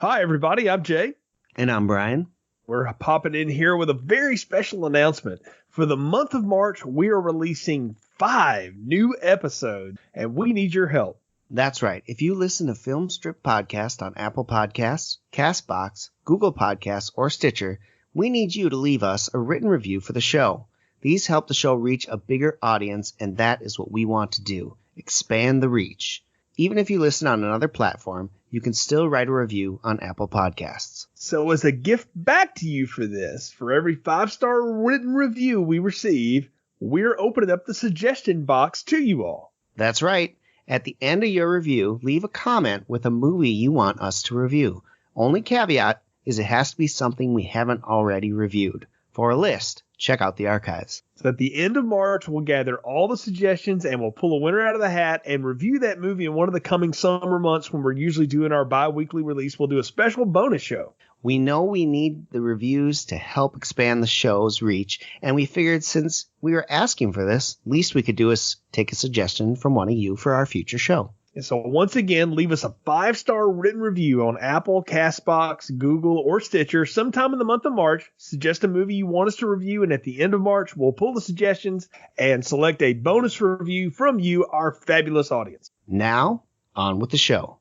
Hi, everybody. I'm Jay. And I'm Brian. We're popping in here with a very special announcement. For the month of March, we are releasing 5 new episodes, and we need your help. That's right. If you listen to Film Strip Podcast on Apple Podcasts, CastBox, Google Podcasts, or Stitcher, we need you to leave us a written review for the show. These help the show reach a bigger audience, and that is what we want to do. Expand the reach. Even if you listen on another platform, you can still write a review on Apple Podcasts. So as a gift back to you for this, for every 5-star written review we receive, we're opening up the suggestion box to you all. That's right. At the end of your review, leave a comment with a movie you want us to review. Only caveat is it has to be something we haven't already reviewed. For a list, check out the archives. So at the end of March, we'll gather all the suggestions and we'll pull a winner out of the hat and review that movie in one of the coming summer months when we're usually doing our bi-weekly release. We'll do a special bonus show. We know we need the reviews to help expand the show's reach, and we figured since we were asking for this, least we could do is take a suggestion from one of you for our future show. And so once again, leave us a 5-star written review on Apple, CastBox, Google, or Stitcher sometime in the month of March. Suggest a movie you want us to review, and at the end of March, we'll pull the suggestions and select a bonus review from you, our fabulous audience. Now, on with the show.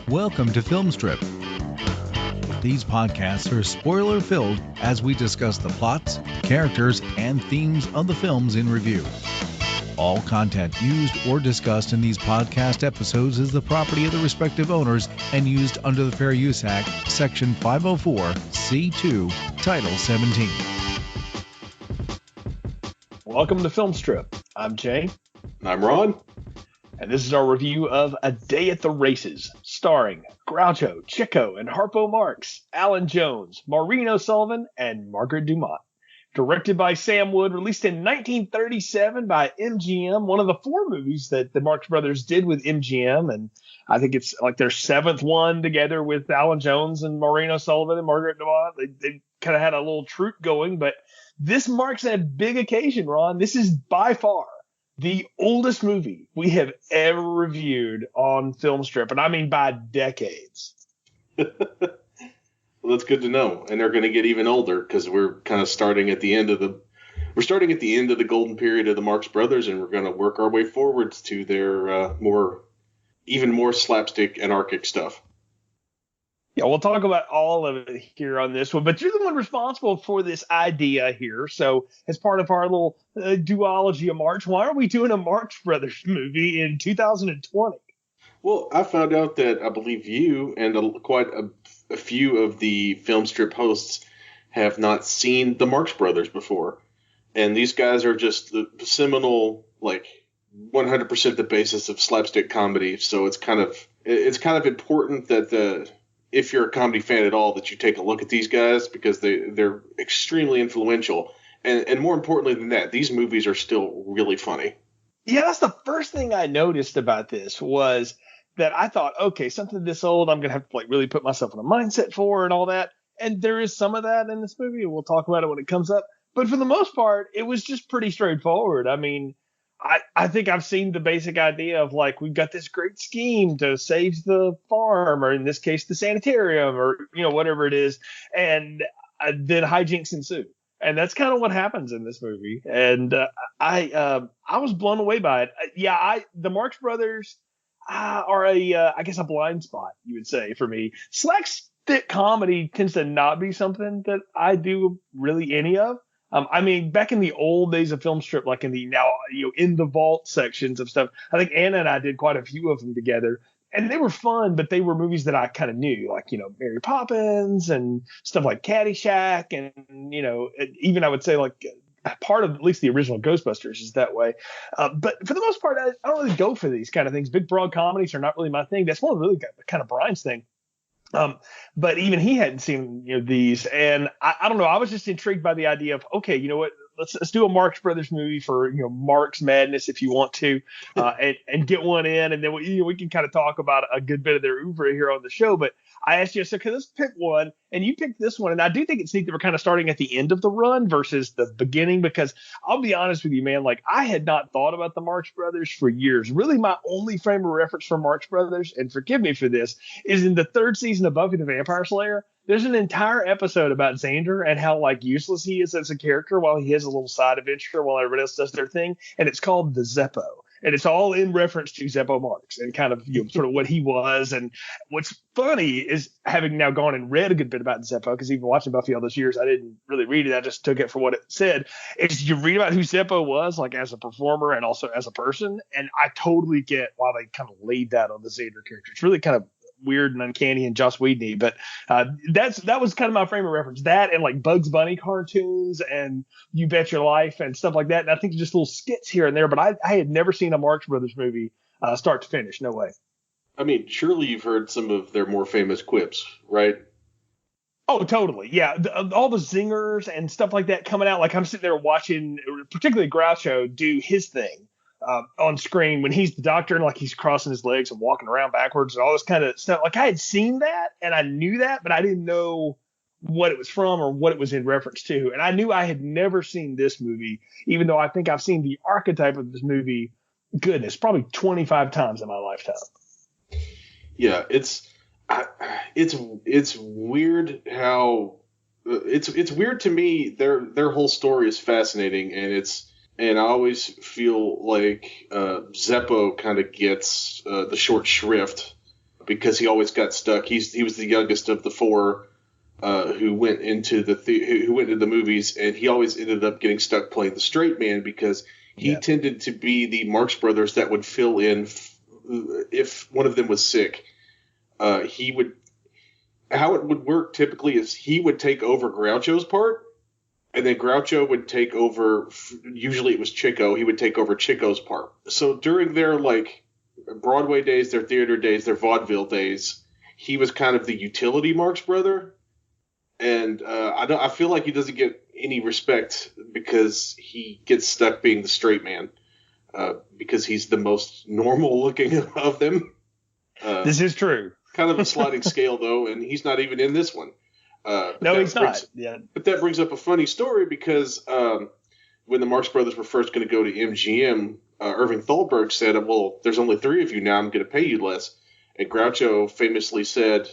Welcome to Film Strip. These podcasts are spoiler-filled as we discuss the plots, characters, and themes of the films in review. All content used or discussed in these podcast episodes is the property of the respective owners and used under the Fair Use Act, Section 504(c)(2), Title 17. Welcome to Film Strip. I'm Jay. I'm Ron. And this is our review of A Day at the Races, starring Groucho, Chico, and Harpo Marx, Alan Jones, Maureen O'Sullivan, and Margaret Dumont. Directed by Sam Wood, released in 1937 by MGM, one of the 4 movies that the Marx Brothers did with MGM. And I think it's like their 7th one together with Alan Jones and Maureen O'Sullivan and Margaret Dumont. They kind of had a little troupe going, but this marks a big occasion, Ron. This is by far the oldest movie we have ever reviewed on Film Strip, and I mean by decades. Well, that's good to know. And they're going to get even older because we're kind of starting at the end of the golden period of the Marx Brothers, and we're going to work our way forwards to their even more slapstick anarchic stuff. Yeah, we'll talk about all of it here on this one, but you're the one responsible for this idea here. So as part of our little duology of March, why are we doing a Marx Brothers movie in 2020? Well, I found out that I believe you and quite a few of the Film Strip hosts have not seen the Marx Brothers before. And these guys are just the seminal, 100% the basis of slapstick comedy. So it's kind of important that if you're a comedy fan at all, that you take a look at these guys because they're extremely influential. And more importantly than that, these movies are still really funny. Yeah, that's the first thing I noticed about this was that I thought, okay, something this old, I'm going to have to really put myself in a mindset for and all that. And there is some of that in this movie. We'll talk about it when it comes up. But for the most part, it was just pretty straightforward. I mean, I think I've seen the basic idea of we've got this great scheme to save the farm, or in this case, the sanitarium, or, whatever it is. And then hijinks ensue. And that's kind of what happens in this movie. And I was blown away by it. The Marx Brothers are I guess a blind spot, you would say, for me. Slapstick comedy tends to not be something that I do really any of. I mean, back in the old days of Film Strip, like in the now, in the vault sections of stuff, I think Anna and I did quite a few of them together. And they were fun, but they were movies that I kind of knew, like, Mary Poppins and stuff like Caddyshack. And, even I would say part of at least the original Ghostbusters is that way. But for the most part, I don't really go for these kind of things. Big, broad comedies are not really my thing. That's more really kind of Brian's thing. But even he hadn't seen these, and I don't know. I was just intrigued by the idea of, okay, you know what? let's do a Marx Brothers movie for Marx Madness if you want to, and get one in, and then we can kind of talk about a good bit of their oeuvre here on the show. But I asked you, so let's pick one, and you picked this one, and I do think it's neat that we're kind of starting at the end of the run versus the beginning, because I'll be honest with you, man, like I had not thought about the Marx Brothers for years. Really, my only frame of reference for Marx Brothers, and forgive me for this, is in the 3rd season of Buffy the Vampire Slayer. There's an entire episode about Xander and how like useless he is as a character while he has a little side adventure while everybody else does their thing, and it's called the Zeppo. And it's all in reference to Zeppo Marx and kind of sort of what he was. And what's funny is, having now gone and read a good bit about Zeppo, because even watching Buffy all those years, I didn't really read it. I just took it for what it said. Is you read about who Zeppo was, like as a performer and also as a person, and I totally get why they kind of laid that on the Xander character. It's really kind of weird and uncanny and Joss Whedon-y, but that was kind of my frame of reference. That and like Bugs Bunny cartoons and You Bet Your Life and stuff like that. And I think just little skits here and there, but I had never seen a Marx Brothers movie start to finish. No way. I mean, surely you've heard some of their more famous quips, right? Oh, totally. Yeah. All the zingers and stuff like that coming out. Like I'm sitting there watching, particularly Groucho do his thing on screen when he's the doctor and like he's crossing his legs and walking around backwards and all this kind of stuff. Like I had seen that and I knew that, but I didn't know what it was from or what it was in reference to. And I knew I had never seen this movie, even though I think I've seen the archetype of this movie, goodness, probably 25 times in my lifetime. Yeah, it's weird how it's weird to me. Their whole story is fascinating, and I always feel like Zeppo kind of gets the short shrift because he always got stuck. He was the youngest of the 4 who went into the movies, and he always ended up getting stuck playing the straight man because he tended to be the Marx Brothers that would fill in if one of them was sick. How it would work typically is he would take over Groucho's part, and then Groucho would take over, usually it was Chico, he would take over Chico's part. So during their like Broadway days, their theater days, their vaudeville days, he was kind of the utility Marx brother. And I feel like he doesn't get any respect because he gets stuck being the straight man because he's the most normal looking of them. This is true. Kind of a sliding scale, though, and he's not even in this one. No, he's not. Yeah. But that brings up a funny story because when the Marx Brothers were first going to go to MGM, Irving Thalberg said, well, there's only 3 of you now. I'm going to pay you less. And Groucho famously said,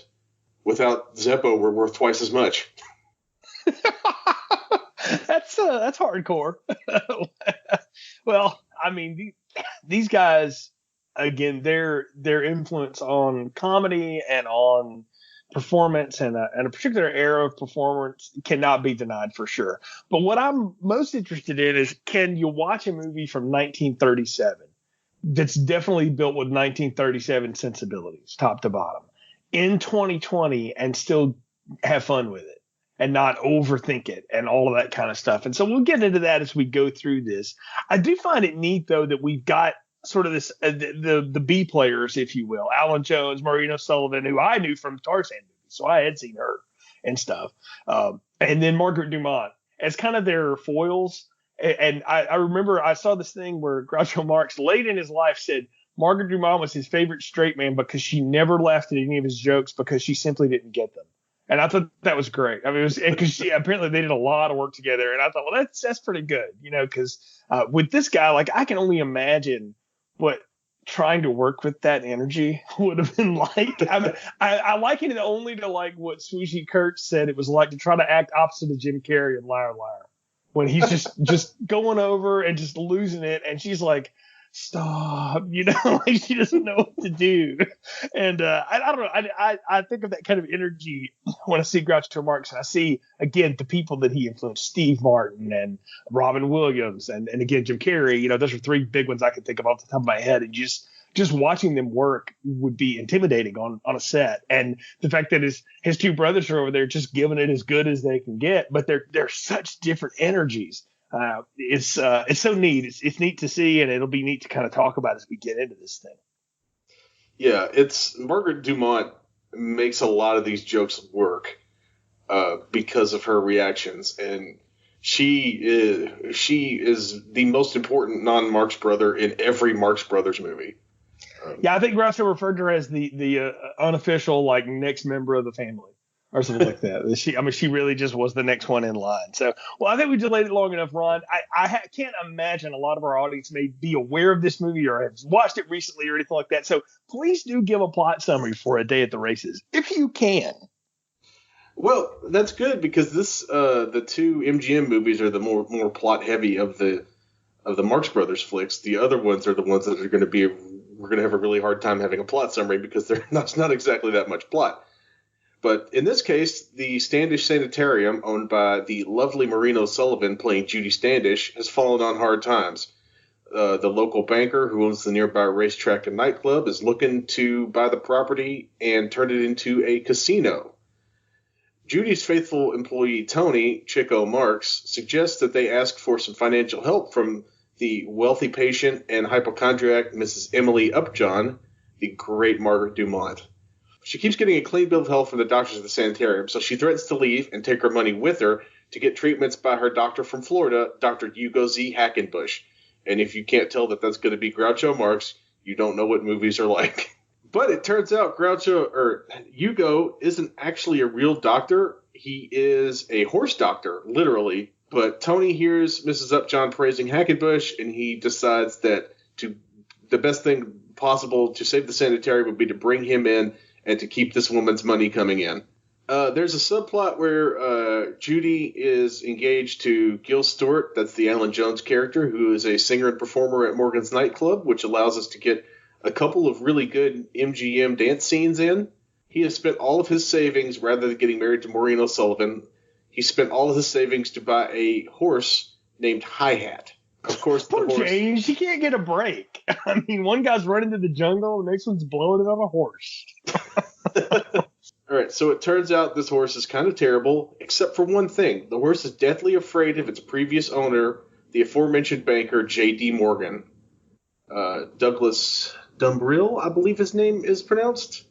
without Zeppo, we're worth twice as much. That's hardcore. Well, I mean, these guys, again, their influence on comedy and on performance and a particular era of performance cannot be denied for sure. But what I'm most interested in is, can you watch a movie from 1937 that's definitely built with 1937 sensibilities, top to bottom, in 2020 and still have fun with it and not overthink it and all of that kind of stuff? And so we'll get into that as we go through this. I do find it neat, though, that we've got sort of this the B players, if you will, Alan Jones, Maureen O'Sullivan, who I knew from Tarzan movies, so I had seen her and stuff, and then Margaret Dumont as kind of their foils. And I remember I saw this thing where Groucho Marx late in his life said Margaret Dumont was his favorite straight man because she never laughed at any of his jokes because she simply didn't get them. And I thought that was great. I mean, it was because apparently they did a lot of work together, and I thought, well, that's pretty good, because with this guy, like, I can only imagine what trying to work with that energy would have been like. I liken it only to like what Swooshie Kurtz said it was like to try to act opposite of Jim Carrey in Liar Liar, when he's just going over and just losing it, and she's like, stop, like she doesn't know what to do. And I don't know. I think of that kind of energy when I see Groucho Marx, and I see, again, the people that he influenced, Steve Martin and Robin Williams, and again, Jim Carrey. Those are 3 big ones I can think of off the top of my head. And just watching them work would be intimidating on a set. And the fact that his 2 brothers are over there just giving it as good as they can get, but they're such different energies. It's so neat. It's neat to see, and it'll be neat to kind of talk about as we get into this thing. Yeah, Margaret Dumont makes a lot of these jokes work because of her reactions, and She is the most important non-Marx brother in every Marx Brothers movie. Yeah, I think Groucho referred to her as the unofficial like next member of the family or something like that. She really just was the next one in line. So, well, I think we delayed it long enough, Ron. I can't imagine a lot of our audience may be aware of this movie or have watched it recently or anything like that. So please do give a plot summary for A Day at the Races if you can. Well, that's good because the two MGM movies are the more plot heavy of the Marx Brothers flicks. The other ones are the ones that are going to be we're going to have a really hard time having a plot summary because there's not exactly that much plot. But in this case, the Standish Sanitarium, owned by the lovely Maureen O'Sullivan playing Judy Standish, has fallen on hard times. The local banker who owns the nearby racetrack and nightclub is looking to buy the property and turn it into a casino. Judy's faithful employee Tony, Chico Marx, suggests that they ask for some financial help from the wealthy patient and hypochondriac Mrs. Emily Upjohn, the great Margaret Dumont. She keeps getting a clean bill of health from the doctors at the sanitarium, so she threatens to leave and take her money with her to get treatments by her doctor from Florida, Dr. Hugo Z. Hackenbush. And if you can't tell that that's going to be Groucho Marx, you don't know what movies are like. But it turns out Hugo isn't actually a real doctor. He is a horse doctor, literally. But Tony hears Mrs. Upjohn praising Hackenbush, and he decides that the best thing possible to save the sanitarium would be to bring him in and to keep this woman's money coming in. There's a subplot where Judy is engaged to Gil Stewart, that's the Alan Jones character, who is a singer and performer at Morgan's nightclub, which allows us to get a couple of really good MGM dance scenes in. He has spent all of his savings, rather than getting married to Maureen O'Sullivan, he spent all of his savings to buy a horse named Hi-Hat. Of course, Poor James, he can't get a break. I mean, one guy's running to the jungle, the next one's blowing it on a horse. All right, so it turns out this horse is kind of terrible, except for one thing. The horse is deathly afraid of its previous owner, the aforementioned banker, J.D. Morgan. Douglas Dumbrill, I believe his name is pronounced.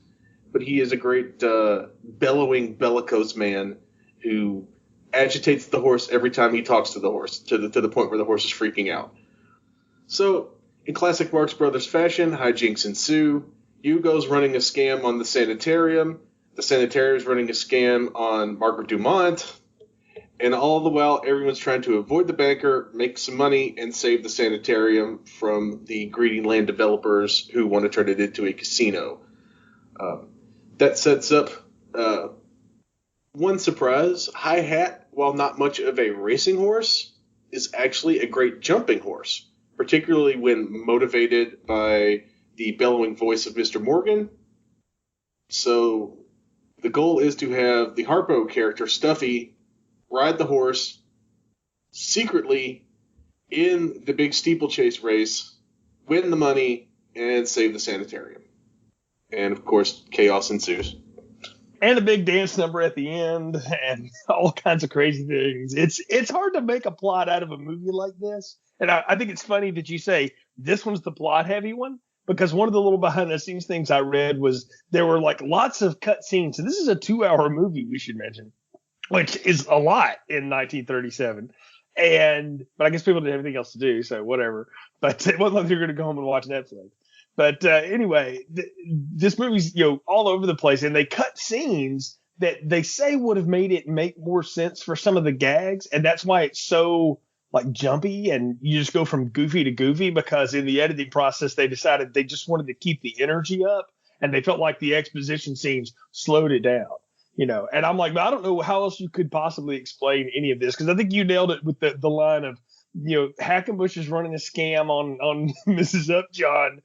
But he is a great bellowing, bellicose man who agitates the horse every time he talks to the horse, to the point where the horse is freaking out. So, in classic Marx Brothers fashion, hijinks ensue. Hugo's running a scam on the sanitarium. The sanitarium's running a scam on Margaret Dumont. And all the while, everyone's trying to avoid the banker, make some money, and save the sanitarium from the greedy land developers who want to turn it into a casino. That sets up one surprise. Hi-Hat, while not much of a racing horse, is actually a great jumping horse, particularly when motivated by the bellowing voice of Mr. Morgan. So the goal is to have the Harpo character, Stuffy, ride the horse secretly in the big steeplechase race, win the money, and save the sanitarium. And, of course, chaos ensues. And a big dance number at the end, and all kinds of crazy things. It's hard to make a plot out of a movie like this. And I think it's funny that you say this one's the plot-heavy one, because one of the little behind-the-scenes things I read was there were, like, lots of cut scenes. So this is a 2-hour movie, we should mention, which is a lot in 1937. But I guess people didn't have anything else to do, so whatever. But it wasn't like they were going to go home and watch Netflix. But anyway, this movie's all over the place, and they cut scenes that they say would have made it make more sense for some of the gags, and that's why it's so like jumpy, and you just go from goofy to goofy, because in the editing process they decided they just wanted to keep the energy up, and they felt like the exposition scenes slowed it down. And I'm like, I don't know how else you could possibly explain any of this, because I think you nailed it with the line of, Hackenbush is running a scam on Mrs. Upjohn.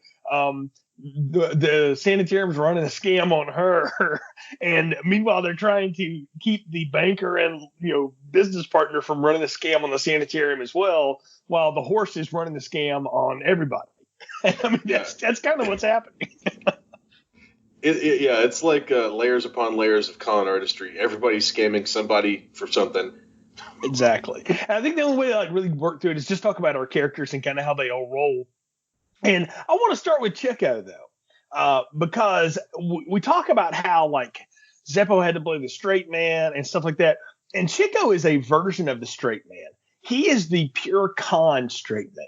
The sanitarium's running a scam on her, and meanwhile they're trying to keep the banker and business partner from running the scam on the sanitarium as well, while the horse is running the scam on everybody. I mean, that's kind of what's happening. It's like layers upon layers of con artistry. Everybody's scamming somebody for something. Exactly. And I think the only way to really work through it is just talk about our characters and kind of how they all roll. And I want to start with Chico, though, because we talk about how, like, Zeppo had to play the straight man and stuff like that. And Chico is a version of the straight man. He is the pure con straight man,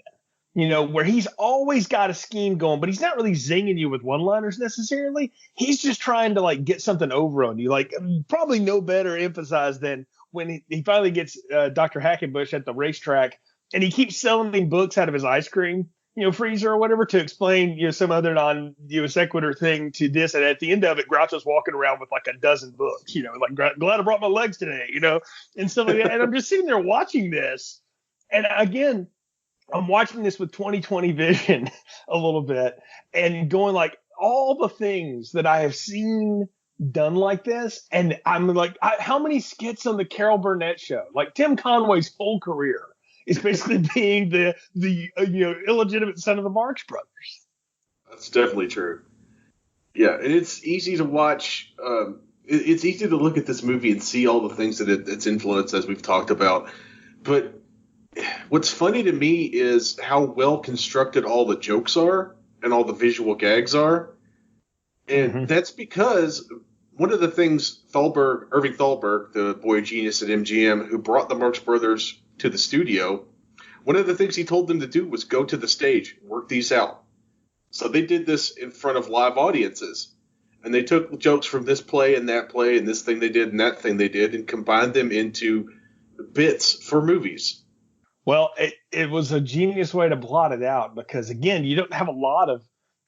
you know, where he's always got a scheme going, but he's not really zinging you with one-liners necessarily. He's just trying to like get something over on you. Like probably no better emphasized than when he finally gets Dr. Hackenbush at the racetrack and he keeps selling books out of his ice cream, you know, freezer or whatever to explain, you know, some other non-US sequitur thing to this. And at the end of it, Groucho's walking around with like a dozen books, you know, like glad I brought my legs today, you know, and stuff like that. And I'm just sitting there watching this. And again, I'm watching this with 20/20 vision a little bit and going like all the things that I have seen done like this. And I'm like, how many skits on the Carol Burnett show? Like Tim Conway's whole career is basically being the you know, illegitimate son of the Marx Brothers. That's definitely true. Yeah, and it's easy to watch. It's easy to look at this movie and see all the things that it's influenced, as we've talked about. But what's funny to me is how well constructed all the jokes are and all the visual gags are. And that's because one of the things Irving Thalberg, the boy genius at MGM, who brought the Marx Brothers to the studio, one of the things he told them to do was go to the stage, work these out. So they did this in front of live audiences. And they took jokes from this play and this thing they did and that thing they did and combined them into bits for movies. Well, it was a genius way to plot it out because, again, you don't have a lot of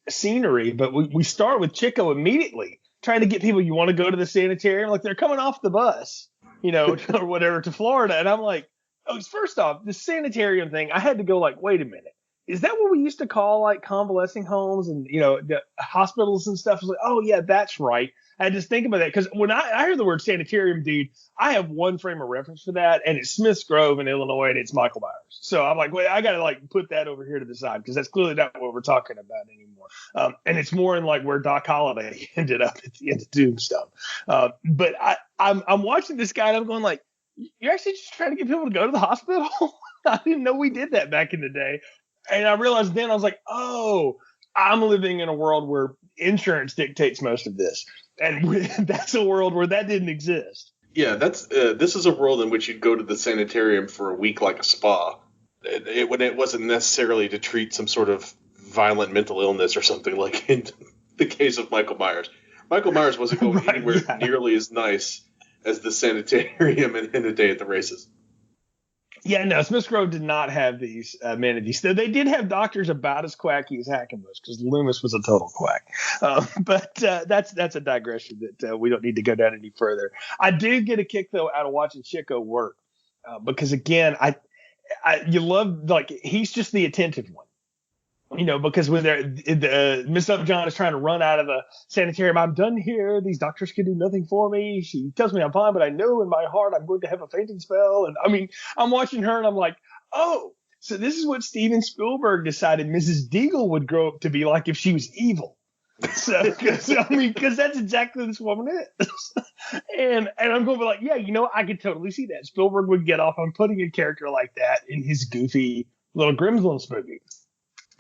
scenery, but we start with Chico immediately trying to get people, you want to go to the sanitarium? Like they're coming off the bus, you know, or whatever to Florida. And I'm like, oh, first off, the sanitarium thing, I had to go like, wait a minute. Is that what we used to call like convalescing homes and, you know, the hospitals and stuff? I was like, oh, yeah, that's right. I just think about that because when I hear the word sanitarium, dude, I have one frame of reference for that, and it's Smiths Grove in Illinois, and it's Michael Myers. So I'm like, wait, I got to like put that over here to the side because that's clearly not what we're talking about anymore. And it's more in like where Doc Holliday ended up at the end of Tombstone. But I'm watching this guy, and I'm going like, you're actually just trying to get people to go to the hospital? I didn't know we did that back in the day. And I realized then I was like, oh, I'm living in a world where insurance dictates most of this. And that's a world where that didn't exist. Yeah, this is a world in which you'd go to the sanitarium for a week like a spa. When it wasn't necessarily to treat some sort of violent mental illness or something like in the case of Michael Myers. Michael Myers wasn't going anywhere nearly as nice as the sanitarium in A Day at the Races. Yeah, no, Smiths Grove did not have these amenities. They did have doctors about as quacky as Hackenbush because Loomis was a total quack. But that's a digression that we don't need to go down any further. I did get a kick, though, out of watching Chico work because, again, you love, like, he's just the attentive one. You know, because when Miss Upjohn is trying to run out of the sanitarium, I'm done here. These doctors can do nothing for me. She tells me I'm fine, but I know in my heart I'm going to have a fainting spell. And I mean, I'm watching her and I'm like, oh, so this is what Steven Spielberg decided Mrs. Deagle would grow up to be like if she was evil. So, because that's exactly what this woman is. and I'm going to be like, yeah, you know, I could totally see that. Spielberg would get off on putting a character like that in his goofy little Gremlins movie.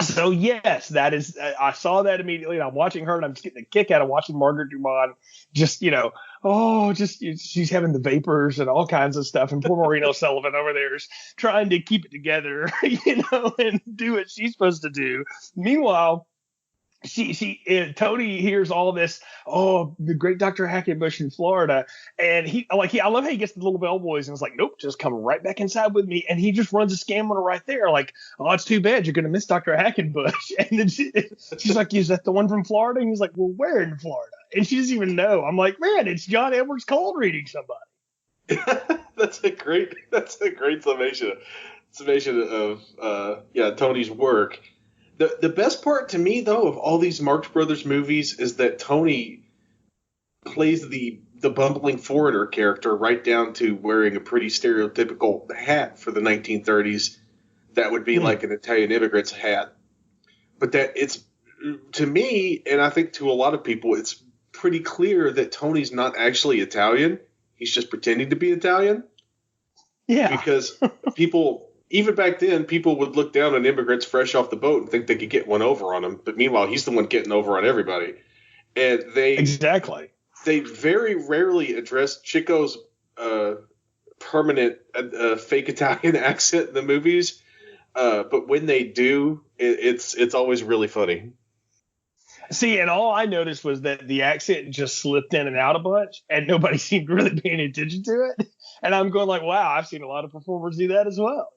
So, yes, that is I saw that immediately, and I'm watching her, and I'm just getting a kick out of watching Margaret Dumont just, you know, she's having the vapors and all kinds of stuff, and poor Maureen O'Sullivan over there is trying to keep it together, you know, and do what she's supposed to do. Meanwhile, Tony hears all this, the great Dr. Hackenbush in Florida. And I love how he gets the little bellboys and it's like, nope, just come right back inside with me. And he just runs a scam on her right there. Like, oh, it's too bad. You're going to miss Dr. Hackenbush. And then she's like, is that the one from Florida? And he's like, well, where in Florida? And she doesn't even know. I'm like, man, it's John Edwards Cold reading somebody. That's a great summation of Tony's work. The best part to me, though, of all these Marx Brothers movies is that Tony plays the bumbling foreigner character right down to wearing a pretty stereotypical hat for the 1930s. That would be like an Italian immigrant's hat. But that it's, to me, and I think to a lot of people, it's pretty clear that Tony's not actually Italian. He's just pretending to be Italian. Yeah. Because people... Even back then, people would look down on immigrants fresh off the boat and think they could get one over on them. But meanwhile, he's the one getting over on everybody. And they very rarely address Chico's permanent fake Italian accent in the movies. But when they do, it's always really funny. See, and all I noticed was that the accent just slipped in and out a bunch, and nobody seemed really paying attention to it. And I'm going like, wow, I've seen a lot of performers do that as well.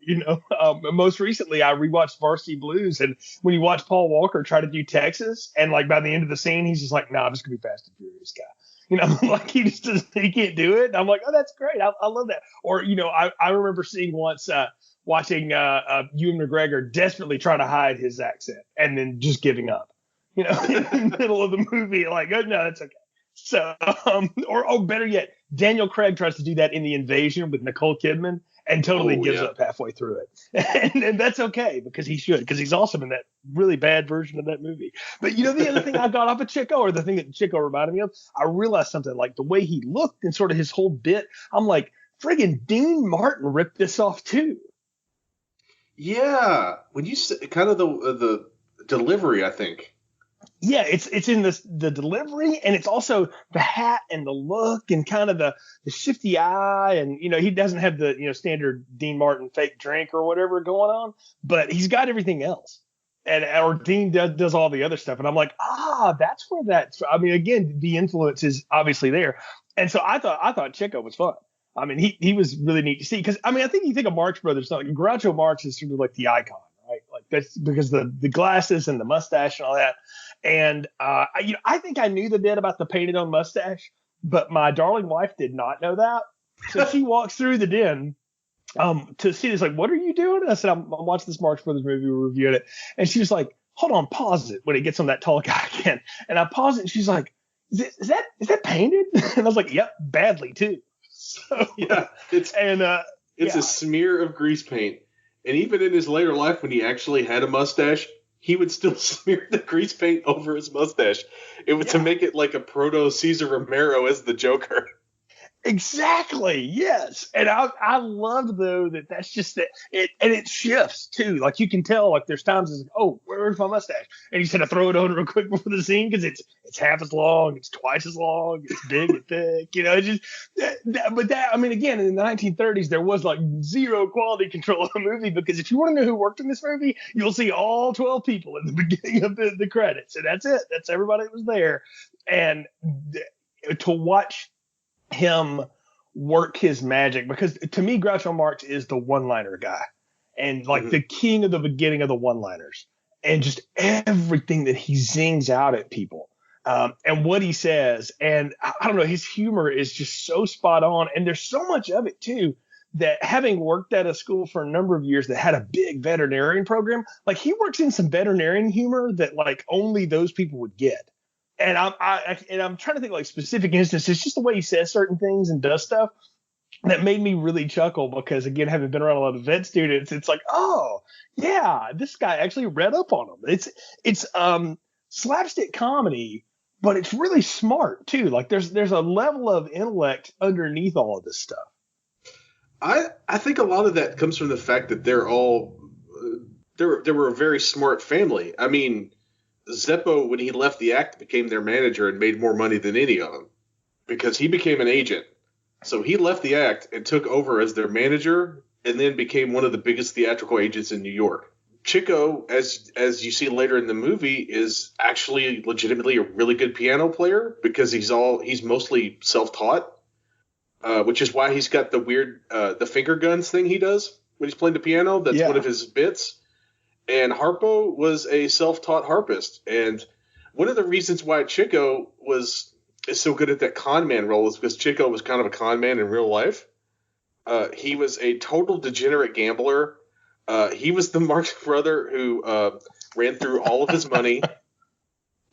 Most recently I rewatched Varsity Blues, and when you watch Paul Walker try to do Texas, and like by the end of the scene, he's just like, nah, I'm just gonna be Fast and Furious guy. Like he can't do it. And I'm like, oh, that's great. I love that. Or, I remember seeing once, watching Ewan McGregor desperately try to hide his accent and then just giving up, in the middle of the movie, like, oh, no, that's okay. So, or better yet, Daniel Craig tries to do that in The Invasion with Nicole Kidman and totally gives up halfway through it. And that's okay because he should, because he's awesome in that really bad version of that movie. But the other thing I got off of Chico, or the thing that Chico reminded me of, I realized something, like the way he looked and sort of his whole bit. I'm like, friggin' Dean Martin ripped this off too. Yeah, when you say kind of the delivery, I think. Yeah, it's in the delivery, and it's also the hat and the look and kind of the shifty eye, and he doesn't have the standard Dean Martin fake drink or whatever going on, but he's got everything else, or Dean does all the other stuff, and I'm like, that's where that's. I mean, again, the influence is obviously there, and so I thought Chico was fun. I mean, he was really neat to see, because I mean, I think you think of Marx Brothers, like Groucho Marx is sort of like the icon, right? Like that's because the glasses and the mustache and all that. And I think I knew the bit about the painted on mustache, but my darling wife did not know that. So she walks through the den to see this, like, what are you doing? And I said, I'm watching this Marx Brothers movie, we're reviewing it. And she was like, hold on, pause it when it gets on that tall guy again. And I paused it, and she's like, is that painted? And I was like, yep, badly too. So yeah, it's a smear of grease paint. And even in his later life, when he actually had a mustache, he would still smear the grease paint over his mustache. It was to make it like a proto Cesar Romero as the Joker. Exactly. Yes. And I love though that's just it shifts too. Like you can tell, like there's times it's like, oh, where's my mustache? And you just had to throw it on real quick before the scene because it's half as long, it's twice as long, it's big and thick. It's just but I mean, again, in the 1930s there was like zero quality control of the movie, because if you want to know who worked in this movie, you'll see all 12 people in the beginning of the credits, and that's it. That's everybody that was there. And to watch him work his magic, because to me Groucho Marx is the one-liner guy, and like the king of the beginning of the one-liners, and just everything that he zings out at people, and what he says, and I don't know, his humor is just so spot on, and there's so much of it too that, having worked at a school for a number of years that had a big veterinarian program, like he works in some veterinarian humor that like only those people would get. And I'm trying to think like specific instances, just the way he says certain things and does stuff that made me really chuckle, because again, having been around a lot of vet students, it's like, oh yeah, this guy actually read up on them. It's slapstick comedy, but it's really smart too. Like there's a level of intellect underneath all of this stuff. I think a lot of that comes from the fact that they're all they were a very smart family. I mean, Zeppo, when he left the act, became their manager and made more money than any of them, because he became an agent. So he left the act and took over as their manager, and then became one of the biggest theatrical agents in New York. Chico, as you see later in the movie, is actually legitimately a really good piano player, because he's mostly self-taught, which is why he's got the weird the finger guns thing he does when he's playing the piano. That's one of his bits. And Harpo was a self-taught harpist. And one of the reasons why Chico is so good at that con man role is because Chico was kind of a con man in real life. He was a total degenerate gambler. He was the Marx brother who ran through all of his money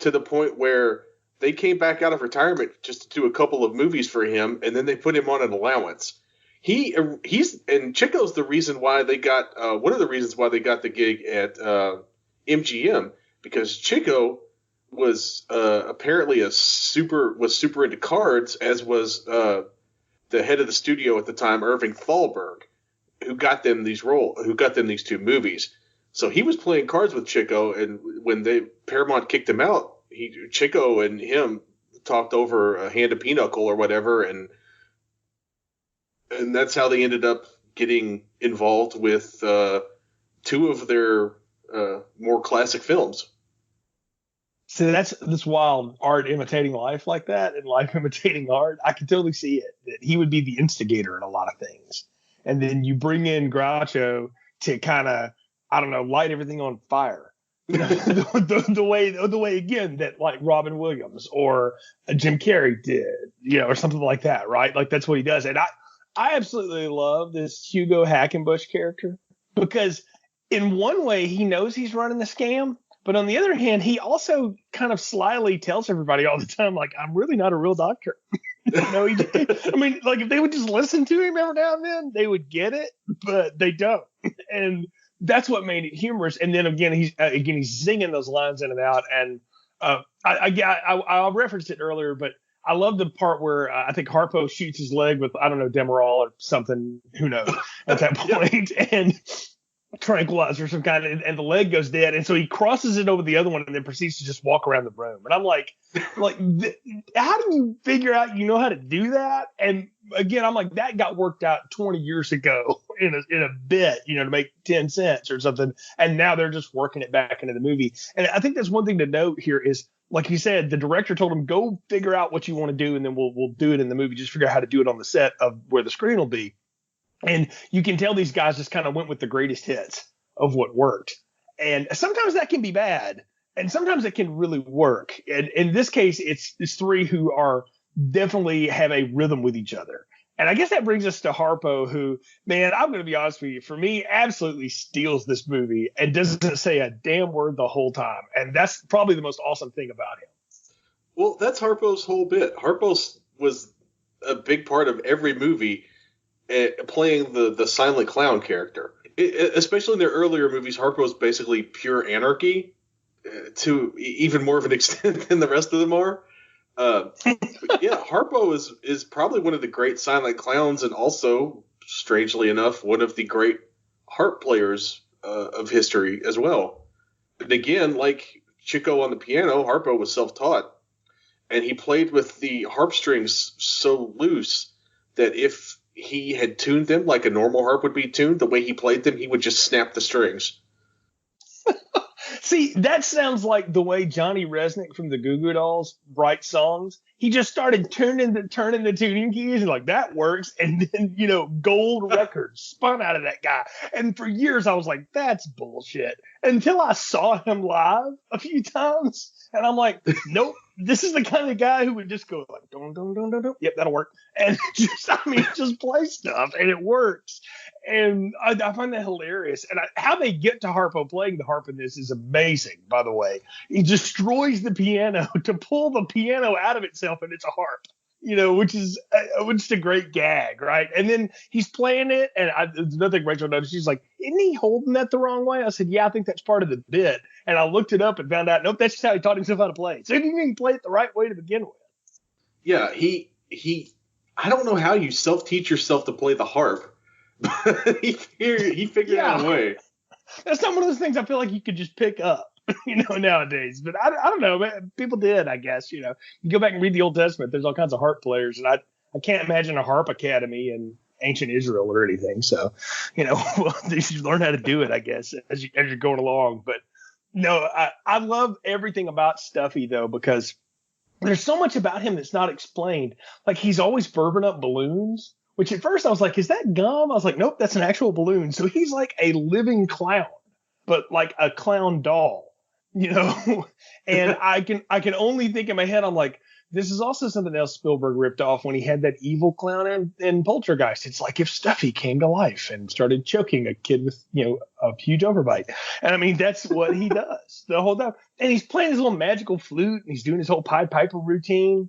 to the point where they came back out of retirement just to do a couple of movies for him, and then they put him on an allowance. And Chico's the reason why they got one of the reasons why they got the gig at MGM, because Chico was apparently super into cards, as was the head of the studio at the time, Irving Thalberg, who got them these two movies. So he was playing cards with Chico, and when Paramount kicked him out, Chico and him talked over a hand of pinochle or whatever, and And that's how they ended up getting involved with two of their more classic films. So that's this wild, art imitating life like that, and life imitating art. I could totally see it, that he would be the instigator in a lot of things. And then you bring in Groucho to kind of, I don't know, light everything on fire. the way again that like Robin Williams or Jim Carrey did, or something like that, right? Like that's what he does. And I absolutely love this Hugo Hackenbush character, because in one way he knows he's running the scam, but on the other hand, he also kind of slyly tells everybody all the time, like, I'm really not a real doctor. I mean, like if they would just listen to him every now and then, they would get it, but they don't. And that's what made it humorous. And then again, he's singing those lines in and out. And I referenced it earlier, but I love the part where I think Harpo shoots his leg with, I don't know, Demerol or something, who knows, at that point, and tranquilizer of some kind, and the leg goes dead. And so he crosses it over the other one and then proceeds to just walk around the room. And I'm like, how do you figure out you know how to do that? And again, I'm like, that got worked out 20 years ago in a bit, to make 10 cents or something. And now they're just working it back into the movie. And I think that's one thing to note here is, like you said, the director told him, go figure out what you want to do, and then we'll do it in the movie. Just figure out how to do it on the set of where the screen will be. And you can tell these guys just kind of went with the greatest hits of what worked. And sometimes that can be bad, and sometimes it can really work. And in this case, it's three who are definitely have a rhythm with each other. And I guess that brings us to Harpo, who, man, I'm going to be honest with you, for me, absolutely steals this movie and doesn't say a damn word the whole time. And that's probably the most awesome thing about him. Well, that's Harpo's whole bit. Harpo was a big part of every movie, playing the silent clown character. Especially in their earlier movies, Harpo was basically pure anarchy, to even more of an extent than the rest of them are. Yeah, Harpo is probably one of the great silent clowns, and also, strangely enough, one of the great harp players of history as well. And again, like Chico on the piano, Harpo was self-taught, and he played with the harp strings so loose that if he had tuned them like a normal harp would be tuned, the way he played them, he would just snap the strings. See, that sounds like the way Johnny Resnick from the Goo Goo Dolls writes songs. He just started turning the tuning keys, and like, that works. And then, gold records spun out of that guy. And for years I was like, that's bullshit. Until I saw him live a few times, and I'm like, nope, this is the kind of guy who would just go like, dun, dun, dun, dun, dun. Yep, that'll work. And just play stuff, and it works. And I find that hilarious. And how they get to Harpo playing the harp in this is amazing, by the way. He destroys the piano to pull the piano out of itself, and it's a harp, which is a great gag, right? And then he's playing it, and another thing Rachel noticed, she's like, isn't he holding that the wrong way? I said, yeah, I think that's part of the bit. And I looked it up and found out, nope, that's just how he taught himself how to play it. So he didn't even play it the right way to begin with. Yeah, he I don't know how you self-teach yourself to play the harp. he figured out a way. That's not one of those things I feel like you could just pick up, nowadays. But I don't know, man. People did, I guess. You go back and read the Old Testament. There's all kinds of harp players, and I can't imagine a harp academy in ancient Israel or anything. So, well, you should learn how to do it, I guess, as you're going along. But no, I love everything about Stuffy though, because there's so much about him that's not explained. Like, he's always burbing up balloons. Which at first I was like, is that gum? I was like, nope, that's an actual balloon. So he's like a living clown, but like a clown doll, And I can only think in my head, I'm like, this is also something else Spielberg ripped off when he had that evil clown in Poltergeist. It's like if Stuffy came to life and started choking a kid with, a huge overbite. And I mean, that's what he does the whole time. And he's playing his little magical flute, and he's doing his whole Pied Piper routine.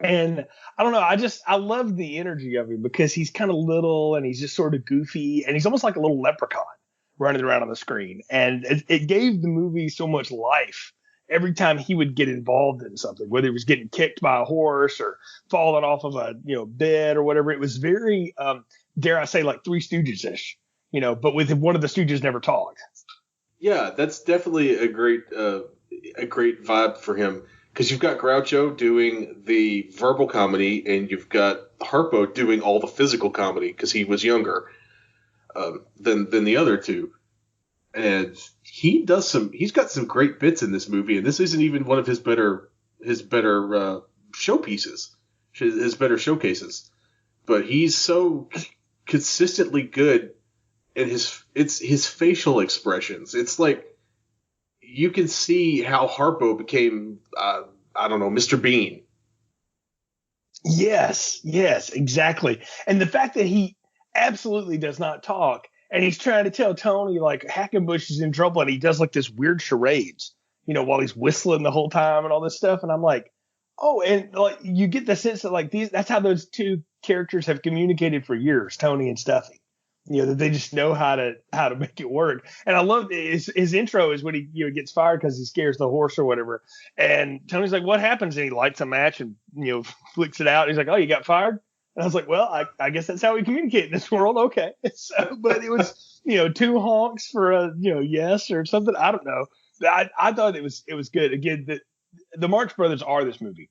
And I don't know, I love the energy of him, because he's kind of little, and he's just sort of goofy, and he's almost like a little leprechaun running around on the screen. And it gave the movie so much life every time he would get involved in something, whether he was getting kicked by a horse or falling off of a bed or whatever. It was very, dare I say, like Three Stooges-ish, but with one of the Stooges never talked. Yeah, that's definitely a great vibe for him. because you've got Groucho doing the verbal comedy, and you've got Harpo doing all the physical comedy because he was younger than the other two. And he's got some great bits in this movie, and this isn't even one of his better showpieces, his better showcases. But he's so consistently good in his facial expressions. It's like you can see how Harpo became, I don't know, Mr. Bean. Yes, exactly. And the fact that he absolutely does not talk, and he's trying to tell Tony like Hackenbush is in trouble, and he does like this weird charades, while he's whistling the whole time and all this stuff. And I'm like, oh, and like you get the sense that like that's how those two characters have communicated for years, Tony and Stuffy. That they just know how to make it work. And I love his intro is when he gets fired because he scares the horse or whatever. And Tony's like, what happens? And he lights a match and flicks it out. And he's like, oh, you got fired? And I was like, well, I guess that's how we communicate in this world. Okay. So, but it was, two honks for a, yes or something. I don't know. I thought it was good. Again, the Marx Brothers are this movie.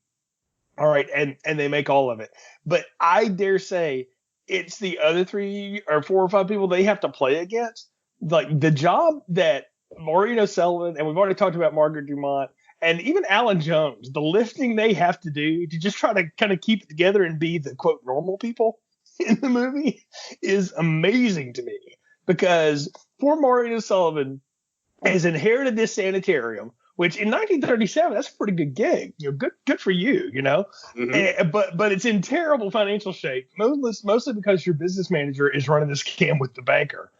All right. And they make all of it. But I dare say it's the other 3 or 4 or 5 people they have to play against. Like the job that Maureen O'Sullivan, and we've already talked about Margaret Dumont, and even Alan Jones, the lifting they have to do to just try to kind of keep it together and be the quote normal people in the movie is amazing to me. Because poor Maureen O'Sullivan has inherited this sanitarium, which in 1937, that's a pretty good gig. Good for you, Mm-hmm. But it's in terrible financial shape, mostly because your business manager is running this scam with the banker.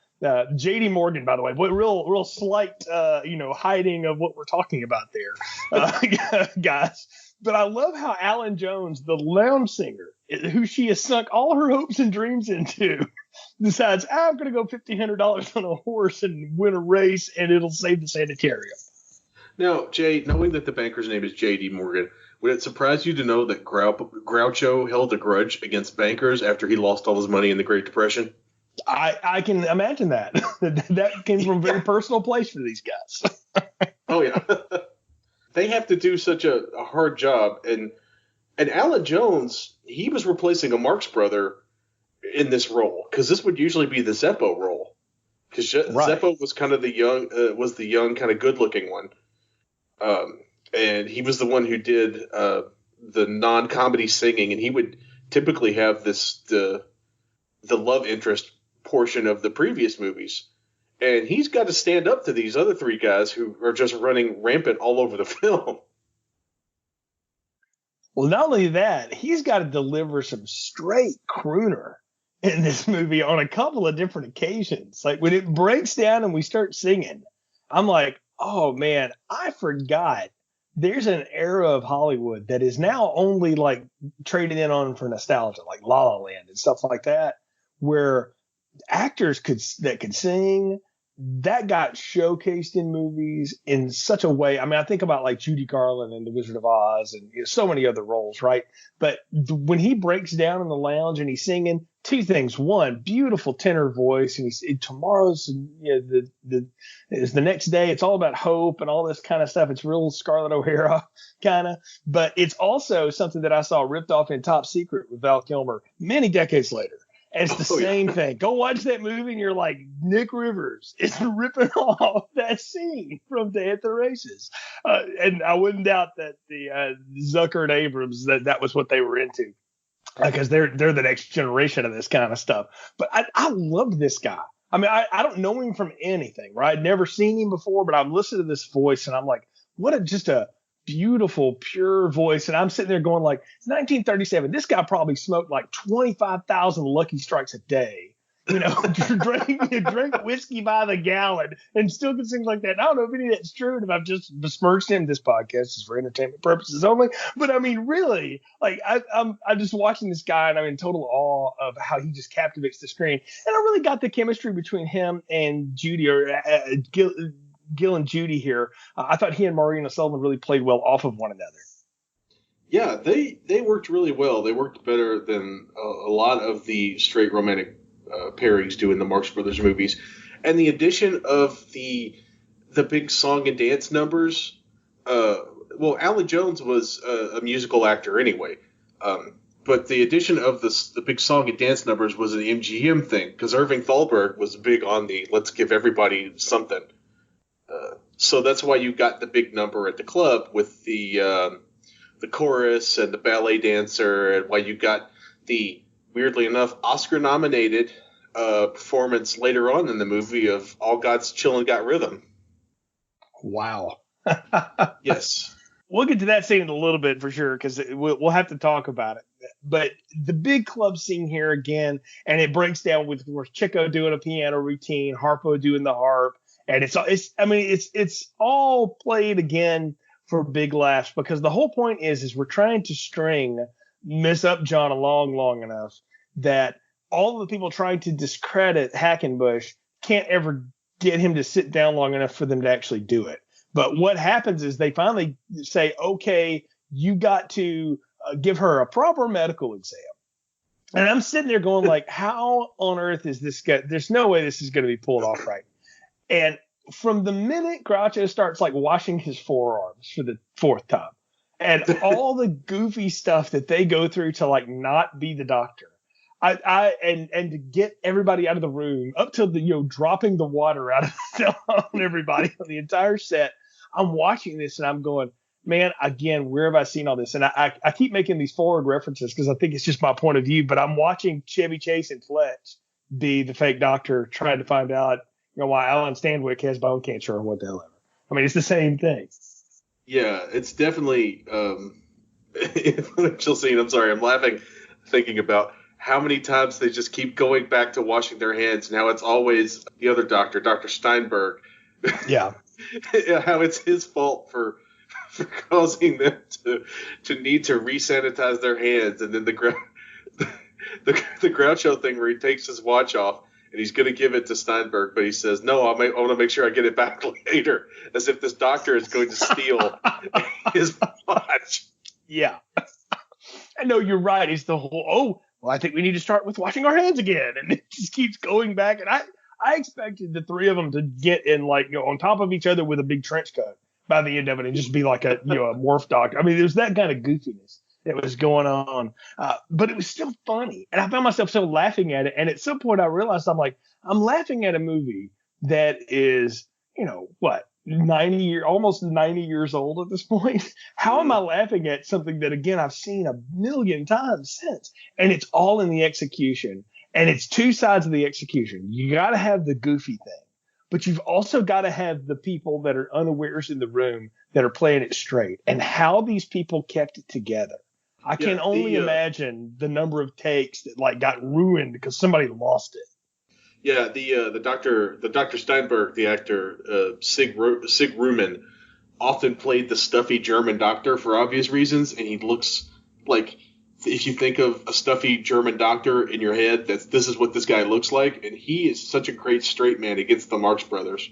J.D. Morgan, by the way, real slight, hiding of what we're talking about there, guys. But I love how Alan Jones, the lounge singer, who she has sunk all her hopes and dreams into, decides, I'm going to go $1,500 on a horse and win a race, and it'll save the sanitarium. Now, Jay, knowing that the banker's name is J.D. Morgan, would it surprise you to know that Groucho held a grudge against bankers after he lost all his money in the Great Depression? I can imagine that. That came from a very personal place for these guys. Oh, yeah. They have to do such a hard job. And Alan Jones, he was replacing a Marx brother in this role, because this would usually be the Zeppo role. Because right. Zeppo was kind of the young kind of good-looking one. And he was the one who did the non-comedy singing, and he would typically have the love interest portion of the previous movies. And he's got to stand up to these other 3 guys who are just running rampant all over the film. Well, not only that, he's got to deliver some straight crooner in this movie on a couple of different occasions. Like when it breaks down and we start singing, I'm like, oh man, I forgot there's an era of Hollywood that is now only like traded in on for nostalgia, like La La Land and stuff like that, where actors could sing, that got showcased in movies in such a way. I mean, I think about like Judy Garland in The Wizard of Oz and so many other roles, right? But when he breaks down in the lounge and he's singing, 2 things. One, beautiful tenor voice, and he's tomorrow's is the next day. It's all about hope and all this kind of stuff. It's real Scarlett O'Hara kind of, but it's also something that I saw ripped off in Top Secret with Val Kilmer many decades later. And it's the same thing. Go watch that movie and you're like, Nick Rivers is ripping off that scene from Day at the Races. And I wouldn't doubt that the Zucker and Abrams, that was what they were into. Because they're the next generation of this kind of stuff. But I love this guy. I mean, I don't know him from anything, right? I'd never seen him before, but I've listened to this voice and I'm like, just a beautiful, pure voice. And I'm sitting there going like, it's 1937. This guy probably smoked like 25,000 Lucky Strikes a day. Drink whiskey by the gallon and still can sing like that. And I don't know if any of that's true, and if I've just besmirched him. This podcast is for entertainment purposes only. But I mean, really, like I'm just watching this guy, and I'm in total awe of how he just captivates the screen. And I really got the chemistry between him and Judy, or Gil and Judy here. I thought he and Maureen O'Sullivan really played well off of one another. Yeah, they worked really well. They worked better than a lot of the straight romantic pairings do in the Marx Brothers movies. And the addition of the big song and dance numbers, well, Alan Jones was a musical actor anyway. But the addition of the big song and dance numbers was an MGM thing, because Irving Thalberg was big on the let's give everybody something. So that's why you got the big number at the club with the chorus and the ballet dancer, and why you got the, weirdly enough, Oscar-nominated performance later on in the movie of All God's Chillin' Got Rhythm. Wow. Yes. We'll get to that scene in a little bit for sure, because we'll have to talk about it. But the big club scene here again, and it breaks down with Chico doing a piano routine, Harpo doing the harp, and it's all played again for big laughs, because the whole point is we're trying to string Miss Upjohn along long enough that all of the people trying to discredit Hackenbush can't ever get him to sit down long enough for them to actually do it. But what happens is they finally say, okay, you got to give her a proper medical exam. And I'm sitting there going like, how on earth is this guy? There's no way this is going to be pulled off right. And from the minute Groucho starts like washing his forearms for the fourth time, and all the goofy stuff that they go through to like not be the doctor, and to get everybody out of the room, up to the dropping the water out of on everybody on the entire set. I'm watching this and I'm going, man, again, where have I seen all this? And I keep making these forward references because I think it's just my point of view, but I'm watching Chevy Chase and Fletch be the fake doctor trying to find out, why Alan Stanwyck has bone cancer or what the hell ever. I mean, it's the same thing. Yeah, it's definitely influential scene. I'm sorry, I'm laughing thinking about how many times they just keep going back to washing their hands and how it's always the other doctor, Dr. Steinberg. Yeah. How it's his fault for causing them to need to re-sanitize their hands, and then the Groucho thing where he takes his watch off and he's going to give it to Steinberg, but he says, no, I want to make sure I get it back later, as if this doctor is going to steal his watch. Yeah. I know, you're right. It's the whole, I think we need to start with washing our hands again. And it just keeps going back. And I expected the three of them to get in on top of each other with a big trench coat by the end of it and just be like a morph doctor. I mean, there's that kind of goofiness that was going on, but it was still funny. And I found myself so laughing at it. And at some point I realized I'm laughing at a movie that is, almost 90 years old at this point. How am I laughing at something that, again, I've seen a million times since? And it's all in the execution. And it's two sides of the execution. You got to have the goofy thing, but you've also got to have the people that are unawares in the room that are playing it straight, and how these people kept it together. I can only imagine the number of takes that got ruined because somebody lost it. Yeah, the Dr. Steinberg, the actor, Sig Rumen, often played the stuffy German doctor for obvious reasons, and he looks like, if you think of a stuffy German doctor in your head, this is what this guy looks like, and he is such a great straight man against the Marx Brothers.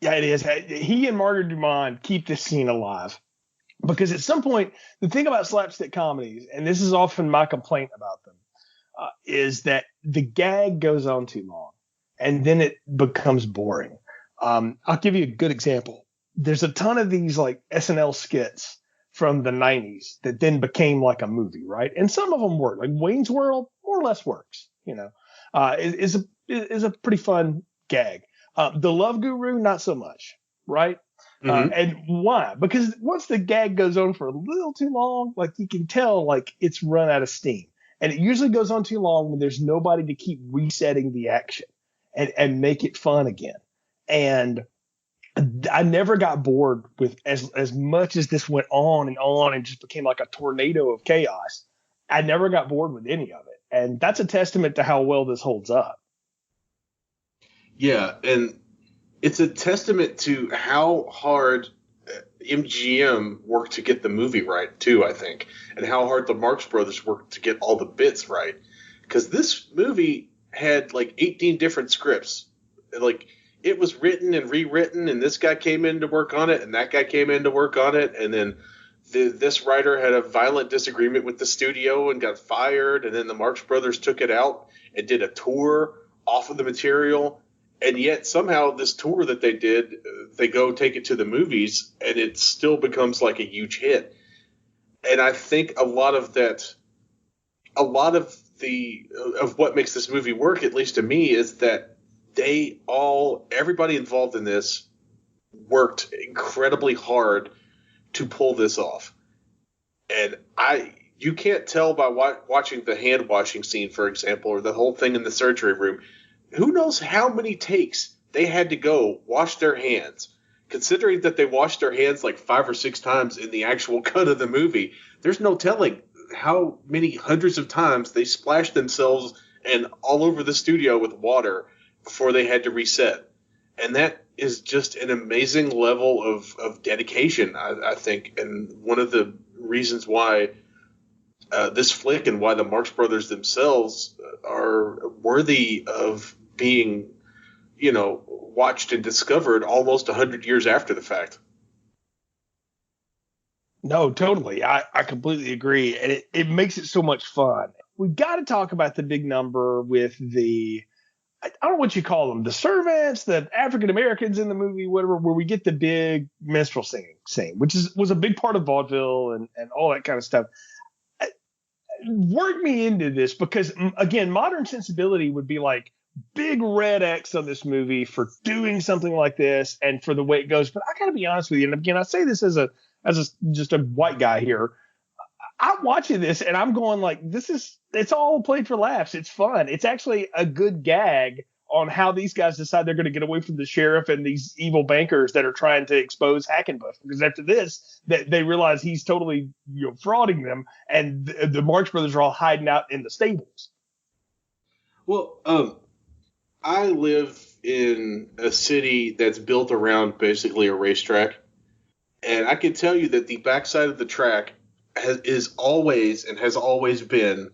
Yeah, it is. He and Margaret Dumont keep this scene alive, because at some point, the thing about slapstick comedies, and this is often my complaint about them, is that the gag goes on too long, and then it becomes boring. I'll give you a good example. There's a ton of these SNL skits from the 90s that then became like a movie, right? And some of them work. Like Wayne's World more or less works, is a pretty fun gag. The Love Guru, not so much, right? Mm-hmm. And why? Because once the gag goes on for a little too long, you can tell it's run out of steam. And it usually goes on too long when there's nobody to keep resetting the action and make it fun again. And I never got bored with as much as this went on and just became like a tornado of chaos. I never got bored with any of it. And that's a testament to how well this holds up. Yeah. And it's a testament to how hard MGM worked to get the movie right too, I think, and how hard the Marx Brothers worked to get all the bits right. Because this movie had 18 different scripts. It was written and rewritten, and this guy came in to work on it, and that guy came in to work on it, and then this writer had a violent disagreement with the studio and got fired, and then the Marx Brothers took it out and did a tour off of the material, And yet somehow this tour that they did, they go take it to the movies, and it still becomes like a huge hit. And I think a lot of what makes this movie work, at least to me, is that everybody involved in this worked incredibly hard to pull this off. And you can't tell by watching the hand washing scene, for example, or the whole thing in the surgery room. Who knows how many takes they had to go wash their hands, considering that they washed their hands like 5 or 6 times in the actual cut of the movie. There's no telling how many hundreds of times they splashed themselves and all over the studio with water before they had to reset. And that is just an amazing level of dedication, I think. And one of the reasons why this flick and why the Marx Brothers themselves are worthy of being, watched and discovered almost 100 years after the fact. No, totally. I completely agree. And it makes it so much fun. We've got to talk about the big number with I don't know what you call them, the servants, the African Americans in the movie, whatever, where we get the big minstrel singing scene, which was a big part of vaudeville and all that kind of stuff. Work me into this because, again, modern sensibility would be like big red X on this movie for doing something like this and for the way it goes. But I got to be honest with you. And again, I say this as just a white guy here. I'm watching this and I'm going like, it's all played for laughs. It's fun. It's actually a good gag on how these guys decide they're going to get away from the sheriff and these evil bankers that are trying to expose Hackenbush. Because after this, they realize he's totally frauding them, and the Marx Brothers are all hiding out in the stables. Well, I live in a city that's built around basically a racetrack, and I can tell you that the backside of the track is always and has always been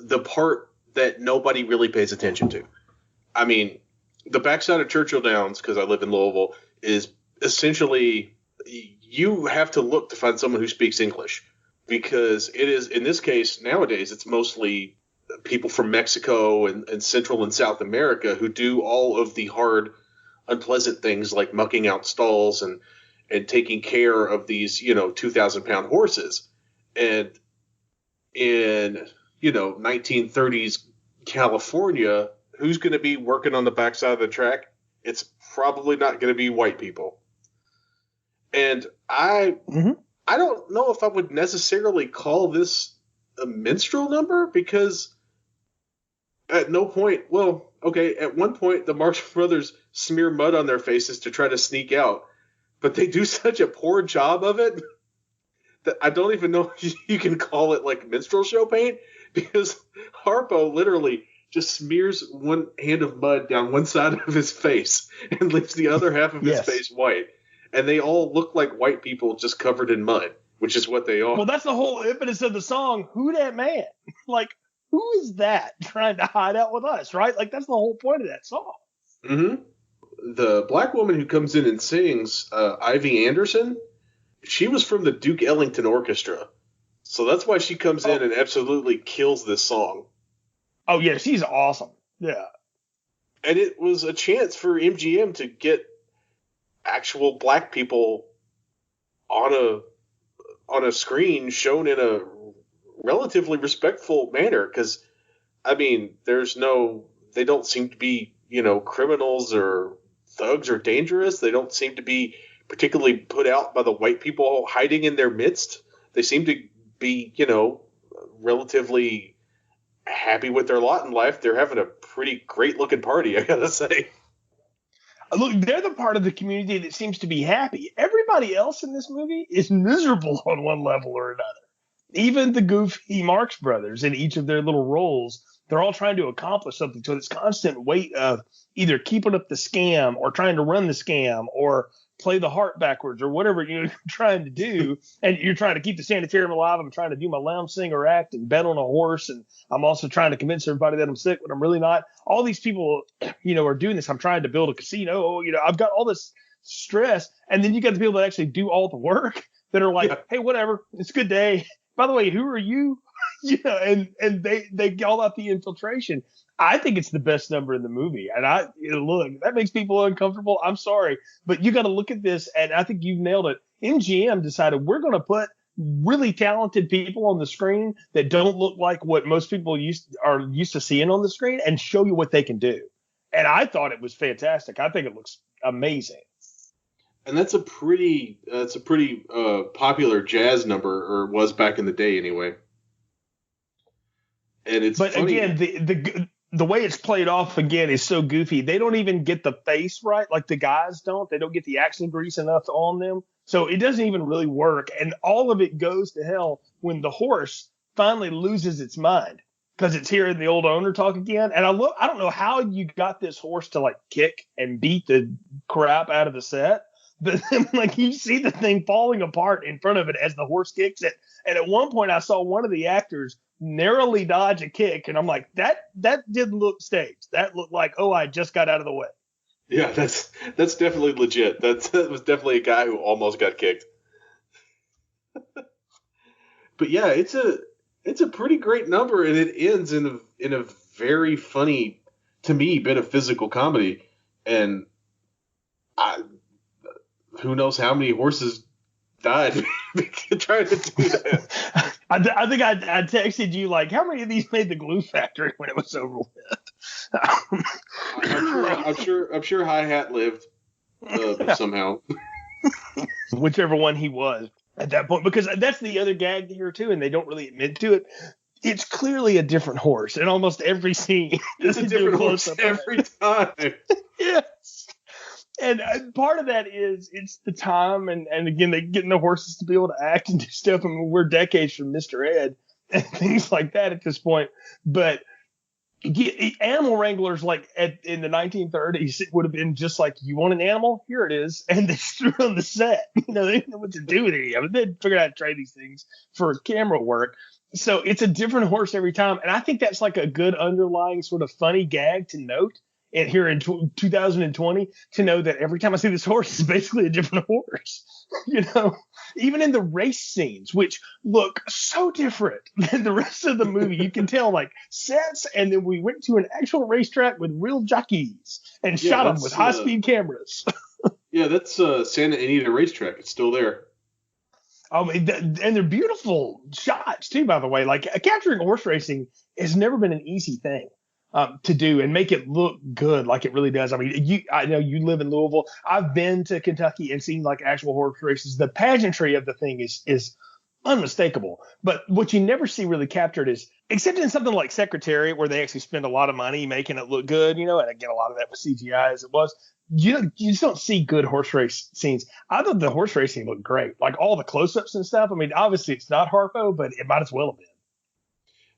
the part that nobody really pays attention to. I mean, the backside of Churchill Downs, because I live in Louisville, is essentially you have to look to find someone who speaks English, because it is, in this case, nowadays, it's mostly people from Mexico and Central and South America who do all of the hard, unpleasant things like mucking out stalls and taking care of these, 2,000-pound horses. And in, 1930s California, who's going to be working on the backside of the track? It's probably not going to be white people. And I don't know if I would necessarily call this a minstrel number, because at no point, at one point the Marx Brothers smear mud on their faces to try to sneak out, but they do such a poor job of it that I don't even know if you can call it like minstrel show paint, because Harpo literally just smears one hand of mud down one side of his face and leaves the other half of his face white. And they all look like white people just covered in mud, which is what they are. Well, that's the whole impetus of the song, Who Dat Man? Like, who is that trying to hide out with us, right? Like, that's the whole point of that song. Mm-hmm. The black woman who comes in and sings, Ivy Anderson, she was from the Duke Ellington Orchestra. So that's why she comes in and absolutely kills this song. Oh, yeah, she's awesome. Yeah. And it was a chance for MGM to get actual black people on a screen shown in a relatively respectful manner. Because, I mean, they don't seem to be, criminals or thugs or dangerous. They don't seem to be particularly put out by the white people hiding in their midst. They seem to be, relatively happy with their lot in life. They're having a pretty great looking party, I gotta say. Look, they're the part of the community that seems to be happy. Everybody else in this movie is miserable on one level or another. Even the goofy Marx Brothers in each of their little roles, they're all trying to accomplish something. So this constant weight of either keeping up the scam or trying to run the scam or play the heart backwards or whatever you're trying to do. And you're trying to keep the sanitarium alive. I'm trying to do my lounge singer act and bet on a horse. And I'm also trying to convince everybody that I'm sick when I'm really not. All these people, are doing this. I'm trying to build a casino. I've got all this stress. And then you got the people that actually do all the work that are like, Hey, whatever. It's a good day. By the way, who are you? and they call out the infiltration. I think it's the best number in the movie, and look, that makes people uncomfortable. I'm sorry, but you got to look at this, and I think you've nailed it. MGM decided we're going to put really talented people on the screen that don't look like what most people are used to seeing on the screen, and show you what they can do. And I thought it was fantastic. I think it looks amazing. And that's a pretty popular jazz number, or was back in the day anyway. And it's funny. Again, the way it's played off again is so goofy. They don't even get the face right, like the guys don't. They don't get the action grease enough on them, so it doesn't even really work. And all of it goes to hell when the horse finally loses its mind because it's hearing the old owner talk again. And I don't know how you got this horse to like kick and beat the crap out of the set. But then, like, you see the thing falling apart in front of it as the horse kicks it. And at one point I saw one of the actors narrowly dodge a kick, and I'm like, that didn't look staged. That looked like, I just got out of the way. Yeah, that's definitely legit. That was definitely a guy who almost got kicked. But yeah, it's a pretty great number, and it ends in a very funny, to me, bit of physical comedy. And who knows how many horses died trying to do that. I think I texted you, like, how many of these made the glue factory when it was over with? I'm sure Hi-Hat lived somehow. Whichever one he was at that point, because that's the other gag here too, and they don't really admit to it. It's clearly a different horse in almost every scene. It's a different horse every time. Yes. And part of that is it's the time, and again, they getting the horses to be able to act and do stuff. I mean, we're decades from Mr. Ed and things like that at this point. But animal wranglers, like in the 1930s, it would have been just like, you want an animal? Here it is. And they threw it on the set. They didn't know what to do with it. I mean, they'd figured out how to trade these things for camera work. So it's a different horse every time. And I think that's like a good underlying sort of funny gag to note. And here in 2020, to know that every time I see this horse, it's basically a different horse, even in the race scenes, which look so different than the rest of the movie. You can tell, like, sets, and then we went to an actual racetrack with real jockeys and shot them with high-speed cameras. Yeah, that's Santa Anita Racetrack. It's still there. And they're beautiful shots, too, by the way. Like, capturing horse racing has never been an easy thing to do and make it look good like it really does. I mean, I know you live in Louisville. I've been to Kentucky and seen like actual horse races. The pageantry of the thing is unmistakable. But what you never see really captured is, except in something like Secretariat, where they actually spend a lot of money making it look good, and again, a lot of that was CGI as it was. You just don't see good horse race scenes. I thought the horse racing looked great. Like all the close-ups and stuff. I mean, obviously it's not Harpo, but it might as well have been.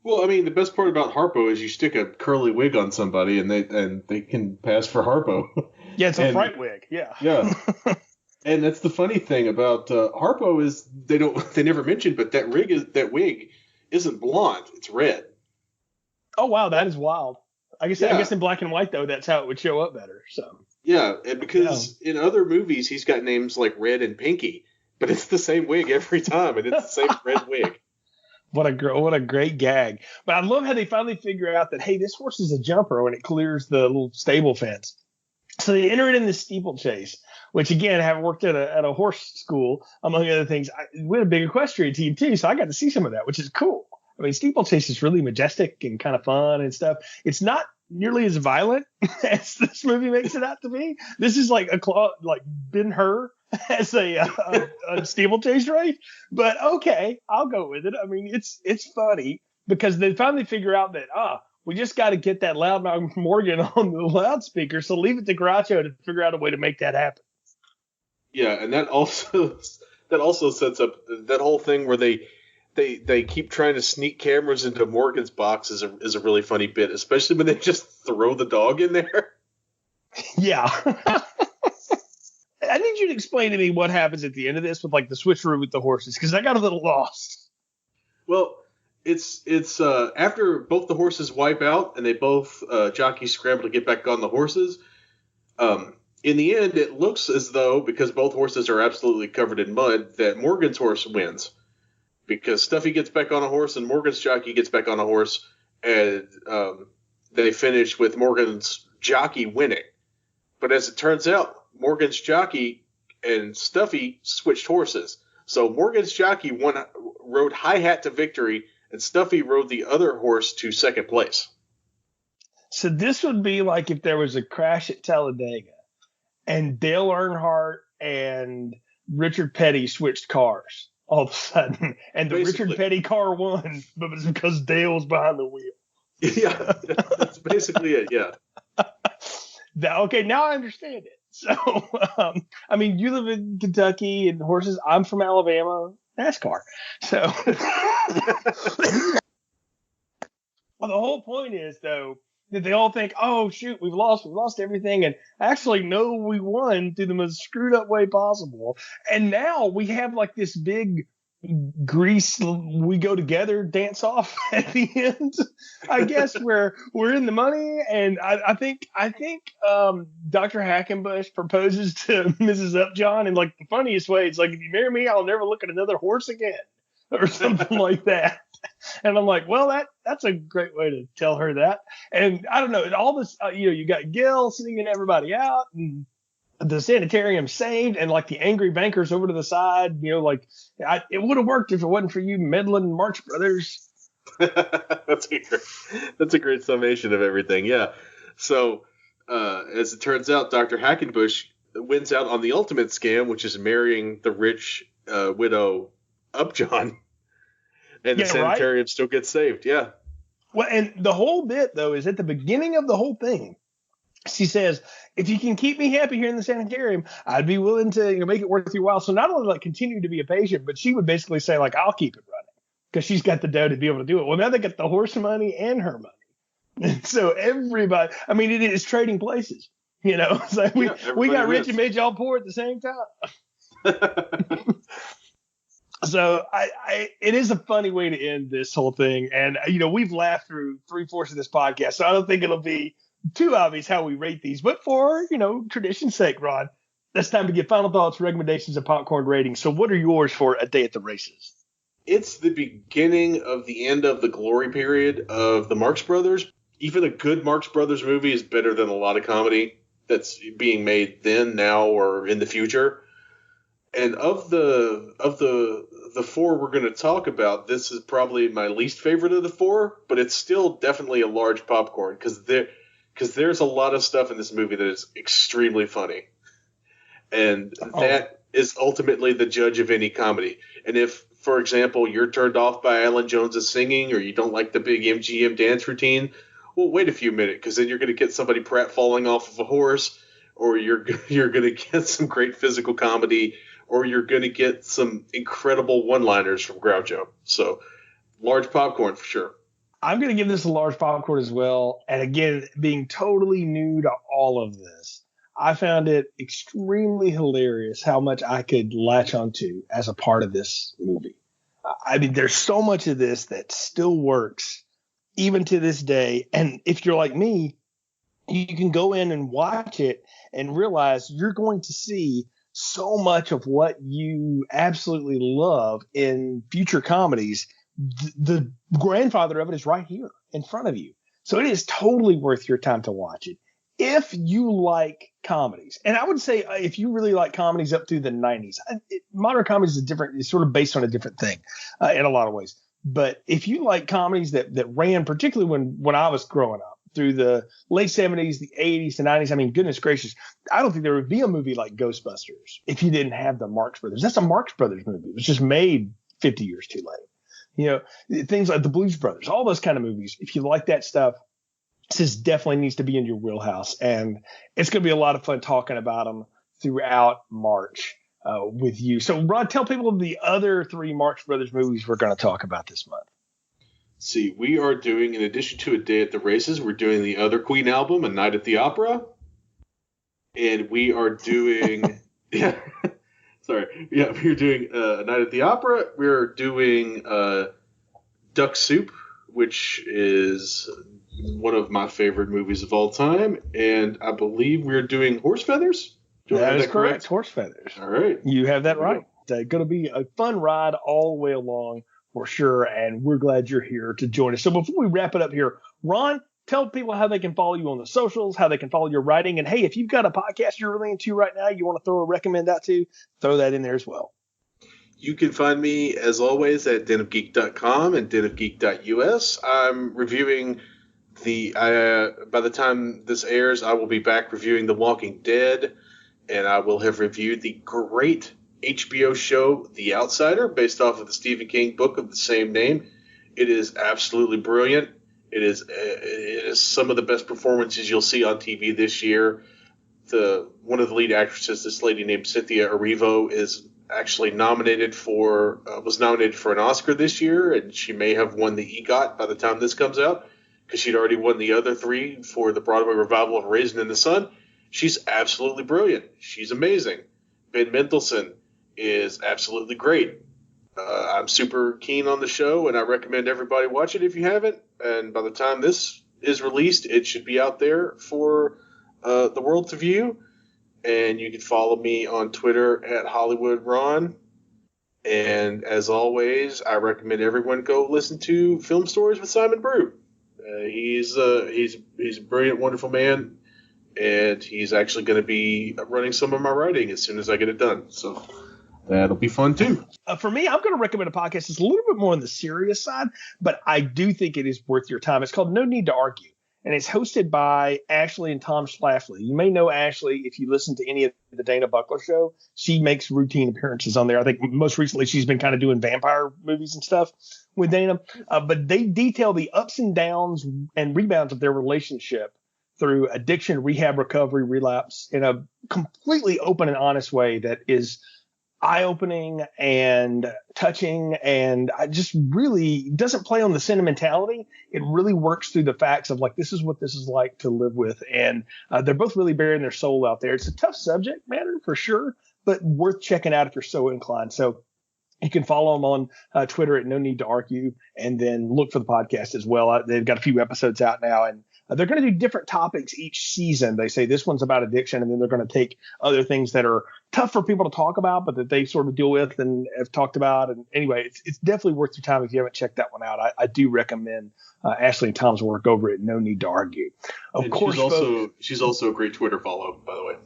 Well, I mean, the best part about Harpo is you stick a curly wig on somebody and they can pass for Harpo. Yeah, it's a fright wig. Yeah. Yeah. And that's the funny thing about Harpo is they never mentioned, but that wig isn't blonde; it's red. Oh wow, that is wild. I guess in black and white though, that's how it would show up better. So. Yeah, and because in other movies he's got names like Red and Pinky, but it's the same wig every time, and it's the same red wig. What a great gag. But I love how they finally figure out that, hey, this horse is a jumper when it clears the little stable fence. So they enter it in the steeplechase, which, again, having worked at a horse school, among other things, we had a big equestrian team, too, so I got to see some of that, which is cool. I mean, steeplechase is really majestic and kind of fun and stuff. It's not nearly as violent as this movie makes it out to be. This is like Ben-Hur as a steeplechase race, but okay, I'll go with it. I mean, it's funny because they finally figure out that we just got to get that loudmouth Morgan on the loudspeaker, so leave it to Groucho to figure out a way to make that happen. Yeah, and that also sets up that whole thing where they keep trying to sneak cameras into Morgan's box is a really funny bit, especially when they just throw the dog in there. Yeah. I need you to explain to me what happens at the end of this with like the switcheroo with the horses, because I got a little lost. Well, it's after both the horses wipe out and they both jockeys scramble to get back on the horses. In the end, it looks as though, because both horses are absolutely covered in mud, that Morgan's horse wins. because Stuffy gets back on a horse and Morgan's jockey gets back on a horse, and they finish with Morgan's jockey winning. But as it turns out, Morgan's jockey and Stuffy switched horses. So Morgan's jockey rode High Hat to victory, and Stuffy rode the other horse to second place. So this would be like if there was a crash at Talladega and Dale Earnhardt and Richard Petty switched cars all of a sudden, and the Basically. Richard Petty car won, but it was because Dale was behind the wheel. Yeah, that's basically it, yeah. Okay, now I understand it. So, I mean, you live in Kentucky and horses. I'm from Alabama, NASCAR. So, well, the whole point is, though, that they all think, oh, shoot, we've lost everything. And actually, no, we won through the most screwed up way possible. And now we have like this big Grease, we go together dance off at the end, I guess, where we're in the money. And I think Dr. Hackenbush proposes to Mrs. Upjohn in like the funniest way. It's like, if you marry me, I'll never look at another horse again, or something like that. And I'm like, well, that's a great way to tell her that. And I don't know, all this, you got Gil singing everybody out, and the sanitarium saved, and like the angry bankers over to the side, it would have worked if it wasn't for you meddling Marx Brothers. That's a great summation of everything. Yeah. So, as it turns out, Dr. Hackenbush wins out on the ultimate scam, which is marrying the rich widow Upjohn. And the sanitarium still gets saved. Yeah. Well, and the whole bit, though, is at the beginning of the whole thing, she says, if you can keep me happy here in the sanitarium, I'd be willing to make it worth your while. So not only like continue to be a patient, but she would basically say, like, I'll keep it running because she's got the dough to be able to do it. Well, now they got the horse money and her money. And so everybody, I mean, it is trading places. It's like we got rich and made y'all poor at the same time. So it is a funny way to end this whole thing. And, we've laughed through 3/4 of this podcast, so I don't think it'll be too obvious how we rate these. But for, tradition's sake, Ron, it's time to get final thoughts, recommendations, and popcorn ratings. So what are yours for A Day at the Races? It's the beginning of the end of the glory period of the Marx Brothers. Even a good Marx Brothers movie is better than a lot of comedy that's being made then, now, or in the future. And of the four we're going to talk about, this is probably my least favorite of the four, but it's still definitely a large popcorn because there's a lot of stuff in this movie that is extremely funny. And that is ultimately the judge of any comedy. And if, for example, you're turned off by Alan Jones's singing, or you don't like the big MGM dance routine, well, wait a few minutes, because then you're going to get somebody falling off of a horse, or you're going to get some great physical comedy, or you're going to get some incredible one-liners from Groucho. So, large popcorn for sure. I'm going to give this a large popcorn as well. And again, being totally new to all of this, I found it extremely hilarious how much I could latch onto as a part of this movie. I mean, there's so much of this that still works even to this day. And if you're like me, you can go in and watch it and realize you're going to see so much of what you absolutely love in future comedies. The grandfather of it is right here in front of you. So it is totally worth your time to watch it. If you like comedies, and I would say if you really like comedies up through the 90s, modern comedies is sort of based on a different thing in a lot of ways. But if you like comedies that ran, particularly when I was growing up, through the late 70s, the 80s, the 90s, I mean, goodness gracious, I don't think there would be a movie like Ghostbusters if you didn't have the Marx Brothers. That's a Marx Brothers movie. It was just made 50 years too late. Things like the Blues Brothers, all those kind of movies. If you like that stuff, this definitely needs to be in your wheelhouse. And it's going to be a lot of fun talking about them throughout March with you. So, Rod, tell people the other 3 Marx Brothers movies we're going to talk about this month. See, we are doing, in addition to A Day at the Races, we're doing the other Queen album, A Night at the Opera. And we are doing... we're doing A Night at the Opera. We're doing Duck Soup, which is one of my favorite movies of all time. And I believe we're doing Horse Feathers. That is correct, Horse Feathers. All right. You have that right. It's going to be a fun ride all the way along for sure. And we're glad you're here to join us. So before we wrap it up here, Ron, tell people how they can follow you on the socials, how they can follow your writing. And hey, if you've got a podcast you're really into right now, you want to throw a recommend out to, throw that in there as well. You can find me, as always, at denofgeek.com and denofgeek.us. I'm reviewing by the time this airs, I will be back reviewing The Walking Dead, and I will have reviewed the great HBO show The Outsider, based off of the Stephen King book of the same name. It is absolutely brilliant. It is some of the best performances you'll see on TV this year. One of the lead actresses, this lady named Cynthia Erivo, is actually was nominated for an Oscar this year, and she may have won the EGOT by the time this comes out, because she'd already won the other 3 for the Broadway revival of Raisin in the Sun. She's absolutely brilliant. She's amazing. Ben Mendelsohn is absolutely great. I'm super keen on the show, and I recommend everybody watch it if you haven't. And by the time this is released, it should be out there for the world to view. And you can follow me on Twitter at HollywoodRon. And as always, I recommend everyone go listen to Film Stories with Simon Brew. He's a brilliant, wonderful man, and he's actually going to be running some of my writing as soon as I get it done. So that'll be fun too. For me, I'm going to recommend a podcast that's a little bit more on the serious side, but I do think it is worth your time. It's called No Need to Argue, and it's hosted by Ashley and Tom Schlafly. You may know Ashley if you listen to any of the Dana Buckler show. She makes routine appearances on there. I think most recently she's been kind of doing vampire movies and stuff with Dana. But they detail the ups and downs and rebounds of their relationship through addiction, rehab, recovery, relapse in a completely open and honest way that is eye-opening and touching, and I just really doesn't play on the sentimentality. It really works through the facts of like, this is what this is like to live with, and they're both really bearing their soul out there. It's a tough subject matter for sure, but worth checking out if you're so inclined. So you can follow them on Twitter at No Need to Argue, and then look for the podcast as well. They've got a few episodes out now, and they're going to do different topics each season. They say this one's about addiction, and then they're going to take other things that are tough for people to talk about, but that they sort of deal with and have talked about. And anyway, it's definitely worth your time if you haven't checked that one out. I do recommend Ashley and Tom's work over at No Need to Argue. Of course, she's also a great Twitter follow, by the way.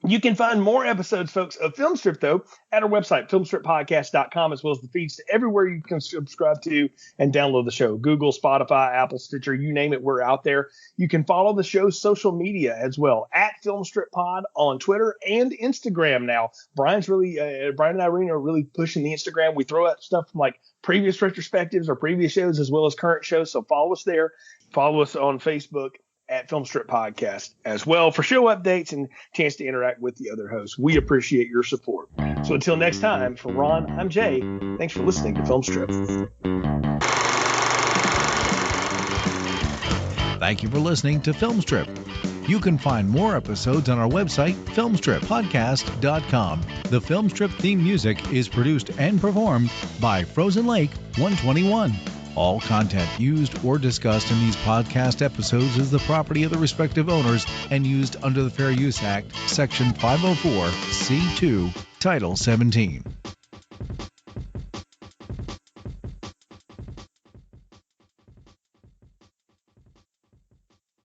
You can find more episodes, folks, of Filmstrip, though, at our website, filmstrippodcast.com, as well as the feeds to everywhere you can subscribe to and download the show. Google, Spotify, Apple, Stitcher, you name it, we're out there. You can follow the show's social media as well, at FilmstripPod on Twitter and Instagram now. Brian and Irene are really pushing the Instagram. We throw out stuff from like previous retrospectives or previous shows as well as current shows, so follow us there. Follow us on Facebook at Filmstrip Podcast as well for show updates and chance to interact with the other hosts. We appreciate your support. So until next time, for Ron, I'm Jay. Thanks for listening to Filmstrip. Thank you for listening to Filmstrip. You can find more episodes on our website, filmstrippodcast.com. The Filmstrip theme music is produced and performed by Frozen Lake 121. All content used or discussed in these podcast episodes is the property of the respective owners and used under the Fair Use Act, Section 504, C2, Title 17.